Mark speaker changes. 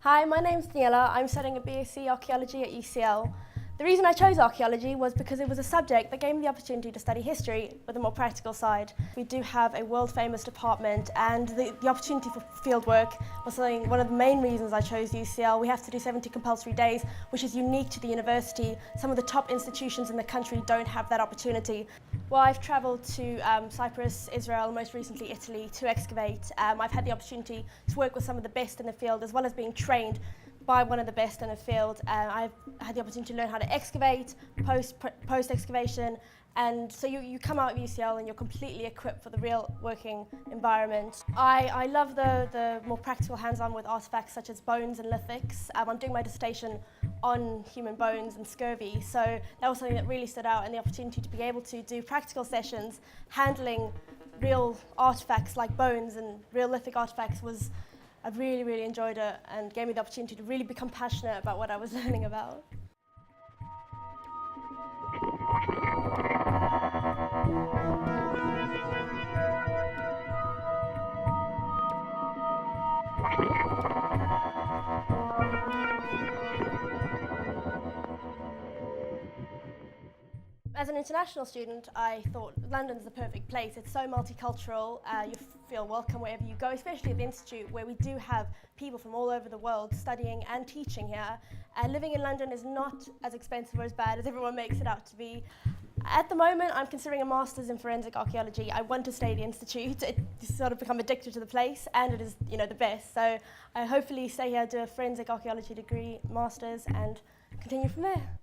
Speaker 1: Hi, my name's Daniella. I'm studying a BSc Archaeology at UCL. The reason I chose archaeology was because it was a subject that gave me the opportunity to study history with a more practical side. We do have a world-famous department, and the opportunity for field work was one of the main reasons I chose UCL. We have to do 70 compulsory days, which is unique to the university. Some of the top institutions in the country don't have that opportunity. Well, I've travelled to Cyprus, Israel, and most recently Italy to excavate. I've had the opportunity to work with some of the best in the field, as well as being trained by one of the best in the field. I've had the opportunity to learn how to excavate, post-excavation, and so you come out of UCL and you're completely equipped for the real working environment. I love the more practical hands-on with artefacts such as bones and lithics. I'm doing my dissertation on human bones and scurvy, so that was something that really stood out, and the opportunity to be able to do practical sessions handling real artefacts like bones and real lithic artefacts I really enjoyed it, and gave me the opportunity to really become passionate about what I was learning about. As an international student, I thought London's the perfect place. It's so multicultural, you feel welcome wherever you go, especially at the Institute, where we do have people from all over the world studying and teaching here. Living in London is not as expensive or as bad as everyone makes it out to be. At the moment, I'm considering a master's in forensic archaeology. I want to stay at the Institute. It's sort of become addicted to the place, and it is, the best. So I hopefully stay here, do a forensic archaeology degree, master's, and continue from there.